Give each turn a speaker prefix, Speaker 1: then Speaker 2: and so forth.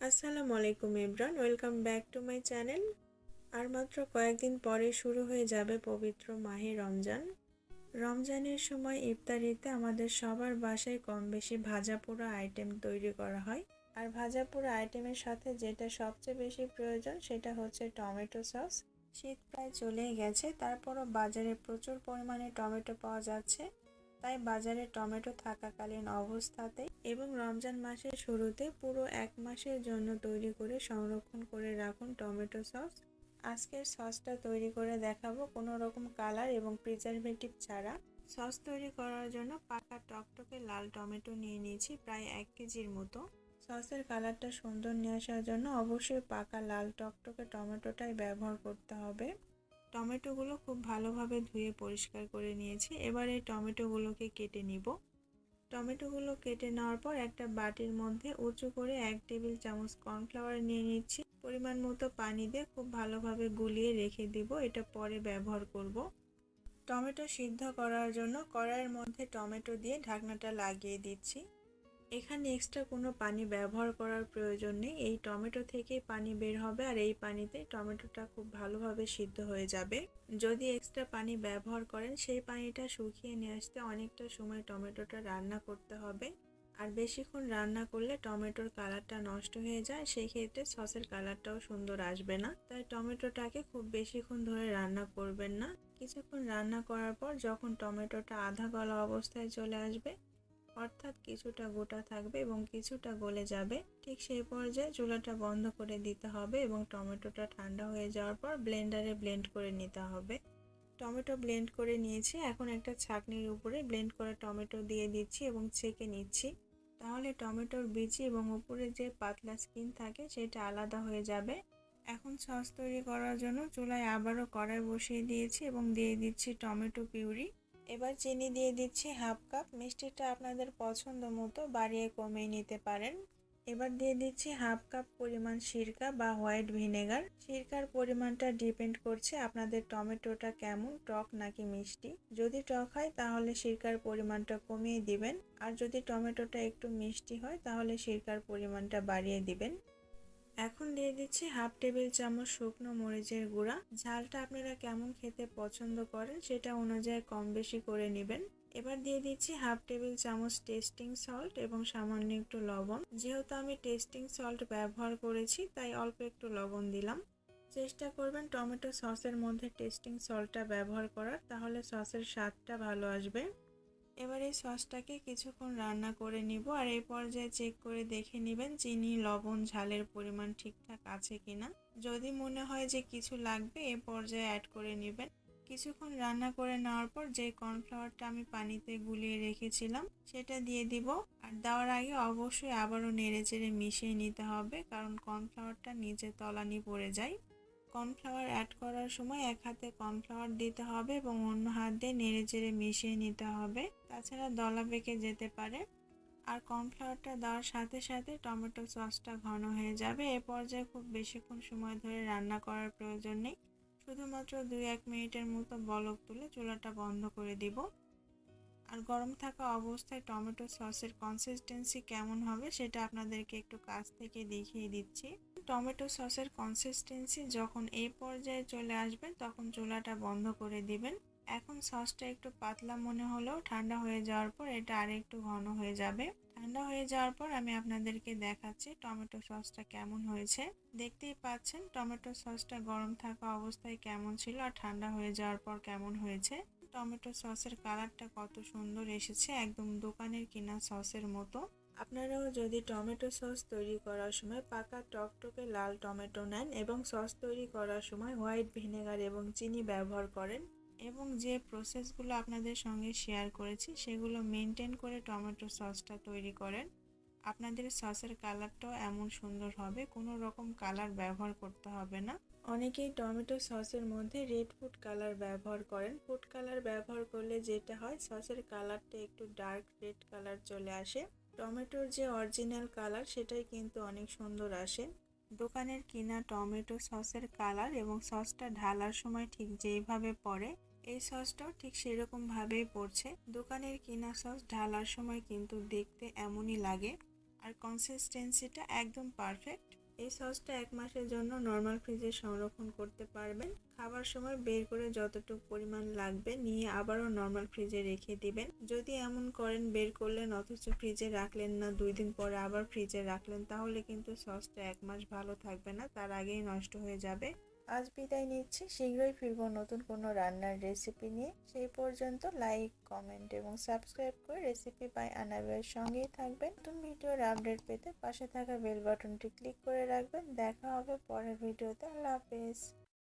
Speaker 1: আসসালামু আলাইকুম everyone, welcome back to my channel. আর মাত্র কয়েকদিন পরে শুরু হয়ে যাবে পবিত্র মাহে রমজান। রমজানের সময় ইফতারিতে আমাদের সবার বাসায় কম বেশি ভাজা পোড়া আইটেম তৈরি করা হয়। আর ভাজা পোড়া আইটেমের সাথে যেটা সবচেয়ে বেশি প্রয়োজন সেটা হচ্ছে টমেটো সস। শীত প্রায় চলেই গেছে, তারপরও বাজারে প্রচুর পরিমাণে টমেটো পাওয়া যাচ্ছে। তাই বাজারে টমেটো থাকাকালীন অবস্থাতেই এবং রমজান মাসের শুরুতে পুরো এক মাসের জন্য তৈরি করে সংরক্ষণ করে রাখুন টমেটো সস। আজকের সসটা তৈরি করে দেখাবো কোনো রকম কালার এবং প্রিজারভেটিভ ছাড়া। সস তৈরি করার জন্য পাকা টকটকে লাল টমেটো নিয়ে নিয়েছি প্রায় 1 কেজির মতো। সসের কালারটা সুন্দর নিয়ে আসার জন্য অবশ্যই পাকা লাল টকটকে টমেটোটাই ব্যবহার করতে হবে। টমেটোগুলো খুব ভালোভাবে ধুয়ে পরিষ্কার করে নিয়েছি। এবার এই টমেটোগুলোকে কেটে নিব। টমেটোগুলো কেটে নেওয়ার পর একটা বাটির মধ্যে উঁচু করে 1 টেবিল চামচ কর্নফ্লাওয়ার নিয়ে নিচ্ছি। পরিমাণ মতো পানি দিয়ে খুব ভালোভাবে গুলিয়ে রেখে দিব, এটা পরে ব্যবহার করব। টমেটো সিদ্ধ করার জন্য কড়াইয়ের মধ্যে টমেটো দিয়ে ঢাকনাটা লাগিয়ে দিচ্ছি। এখানে এক্সট্রা কোনো পানি ব্যবহার করার প্রয়োজন নেই, এই টমেটো থেকেই পানি বের হবে আর এই পানিতে টমেটোটা খুব ভালোভাবে সিদ্ধ হয়ে যাবে। যদি এক্সট্রা পানি ব্যবহার করেন সেই পানিটা শুকিয়ে নিয়ে আসতে অনেকটা সময় টমেটোটা রান্না করতে হবে। আর বেশিক্ষণ রান্না করলে টমেটোর কালারটা নষ্ট হয়ে যায়, সেই ক্ষেত্রে সসের কালারটাও সুন্দর আসবে না। তাই টমেটোটাকে খুব বেশিক্ষণ ধরে রান্না করবেন না। কিছুক্ষণ রান্না করার পর যখন টমেটোটা আধা গলা অবস্থায় চলে আসবে, অর্থাৎ কিছুটা গোটা থাকবে এবং কিছুটা গলে যাবে, ঠিক সেই পর্যায়ে চুলাটা বন্ধ করে দিতে হবে এবং টমেটোটা ঠান্ডা হয়ে যাওয়ার পর ব্লেন্ডারে ব্লেন্ড করে নিতে হবে। টমেটো ব্লেন্ড করে নিয়েছি, এখন একটা ছাঁকনির উপরে ব্লেন্ড করা টমেটো দিয়ে দিচ্ছি এবং ছেঁকে নিচ্ছি। তাহলে টমেটোর বিচি এবং উপরে যে পাতলা স্কিন থাকে সেটা আলাদা হয়ে যাবে। এখন সস তৈরি করার জন্য চুলায় আবারও কড়াই বসিয়ে দিয়েছি এবং দিয়ে দিচ্ছি টমেটো পিউরি। এবার চিনি দিয়ে দিচ্ছি হাফ কাপ, মিষ্টিটা আপনাদের পছন্দ মতো বাড়িয়ে কমিয়ে নিতে পারেন। এবার দিয়ে দিচ্ছি হাফ কাপ পরিমাণ সিরকা বা হোয়াইট ভিনেগার। সিরকার পরিমাণটা ডিপেন্ড করছে আপনাদের টমেটোটা কেমন, টক নাকি মিষ্টি। যদি টক হয় তাহলে সিরকার পরিমাণটা কমিয়ে দিবেন, আর যদি টমেটোটা একটু মিষ্টি হয় তাহলে সিরকার পরিমাণটা বাড়িয়ে দিবেন। এখন দিয়ে দিচ্ছি হাফ টেবিল চামচ শুকনো মরিচের গুঁড়া। ঝালটা আপনারা কেমন খেতে পছন্দ করেন সেটা অনুযায়ী কম বেশি করে নেবেন। এবার দিয়ে দিচ্ছি হাফ টেবিল চামচ টেস্টিং সল্ট এবং সামান্য একটু লবণ। যেহেতু আমি টেস্টিং সল্ট ব্যবহার করেছি তাই অল্প একটু লবণ দিলাম। চেষ্টা করবেন টমেটো সসের মধ্যে টেস্টিং সল্টটা ব্যবহার করার, তাহলে সসের স্বাদটা ভালো আসবে। এবার এই সসটাকে কিছুক্ষণ রান্না করে নিব আর এই পর্যায়ে চেক করে দেখে নেবেন চিনি, লবণ, ঝালের পরিমাণ ঠিকঠাক আছে কিনা। যদি মনে হয় যে কিছু লাগবে এই পর্যায়ে অ্যাড করে নেবেন। কিছুক্ষণ রান্না করে নেওয়ার পর যে কর্নফ্লাওয়ারটা আমি পানিতে গুলিয়ে রেখেছিলাম সেটা দিয়ে দিব। আর দেওয়ার আগে অবশ্যই আবারও নেড়েচেড়ে মিশিয়ে নিতে হবে, কারণ কর্নফ্লাওয়ারটা নিচে তলানি পড়ে যায়। কর্নফ্লাওয়ার অ্যাড করার সময় এক হাতে কর্নফ্লাওয়ার দিতে হবে এবং অন্য হাত দিয়ে নেড়েচেড়ে মিশিয়ে নিতে হবে, তাছাড়া দলা পেকে যেতে পারে। আর কর্নফ্লাওয়ারটা দেওয়ার সাথে সাথে টমেটো সসটা ঘন হয়ে যাবে। এ পর্যায়ে খুব বেশিক্ষণ সময় ধরে রান্না করার প্রয়োজন নেই, শুধুমাত্র 2-1 মিনিটের মতো বলক তুলে চুলাটা বন্ধ করে দিব। আর গরম থাকা অবস্থায় টমেটো সসের কনসিস্টেন্সি কেমন হবে সেটা আপনাদেরকে একটু কাছ থেকে দেখিয়ে দিচ্ছি। টমেটো সসের কনসিস্টেন্সি যখন এই পর্যায়ে চলে আসবে তখন চুলাটা বন্ধ করে দিবেন। এখন সসটা একটু পাতলা মনে হলেও ঠান্ডা হয়ে যাওয়ার পর এটা আরেকটু ঘন হয়ে যাবে। ঠান্ডা হয়ে যাওয়ার পর আমি আপনাদেরকে দেখাচ্ছি টমেটো সসটা কেমন হয়েছে। দেখতেই পাচ্ছেন টমেটো সসটা গরম থাকা অবস্থায় কেমন ছিল আর ঠান্ডা হয়ে যাওয়ার পর কেমন হয়েছে। টমেটো সসের কালারটা কত সুন্দর এসেছে, একদম দোকানের কিনা সসের মতো। আপনারাও যদি টমেটো সস তৈরি করার সময় পাকা টকটকে লাল টমেটো নেন এবং সস তৈরি করার সময় হোয়াইট ভিনেগার এবং চিনি ব্যবহার করেন এবং যে প্রসেসগুলো আপনাদের সঙ্গে শেয়ার করেছি সেগুলো মেনটেন করে টমেটো সসটা তৈরি করেন, আপনাদের সসের কালারটাও এমন সুন্দর হবে, কোনো রকম কালার ব্যবহার করতে হবে না। অনেকেই টমেটো সসের মধ্যে রেড ফুড কালার ব্যবহার করেন। ফুড কালার ব্যবহার করলে যেটা হয় সসের কালারটা একটু ডার্ক রেড কালার চলে আসে। টমেটোর যে অরিজিনাল কালার সেটাই কিন্তু অনেক সুন্দর আসে। দোকানের কিনা টমেটো সসের কালার এবং সসটা ঢালার সময় ঠিক যেইভাবে পড়ে এই সসটাও ঠিক সেরকম ভাবেই পড়ছে। দোকানের কিনা সস ঢালার সময় কিন্তু দেখতে এমনই লাগে। আর কনসিস্টেন্সিটা একদম পারফেক্ট। এই সসটা 1 মাসের জন্য নর্মাল ফ্রিজে সংরক্ষণ করতে পারবেন। খাবার সময় বের করে যতটুকু পরিমাণ লাগবে নিয়ে আবারও নর্মাল ফ্রিজে রেখে দিবেন। যদি এমন করেন বের করলেন অথচ ফ্রিজে রাখলেন না, 2 দিন পরে আবার ফ্রিজে রাখলেন, তাহলে কিন্তু সসটা 1 মাস ভালো থাকবে না, তার আগেই নষ্ট হয়ে যাবে। আজ বিদায় নিচ্ছি, শীঘ্রই ফিরবো নতুন কোনো রান্নার রেসিপি নিয়ে। সেই পর্যন্ত লাইক, কমেন্ট এবং সাবস্ক্রাইব করে রেসিপি বাই আনাবের সঙ্গেই থাকবেন। নতুন ভিডিওর আপডেট পেতে পাশে থাকা বেল বাটনটি ক্লিক করে রাখবেন। দেখা হবে পরের ভিডিওতে। আল্লাহ হাফেজ।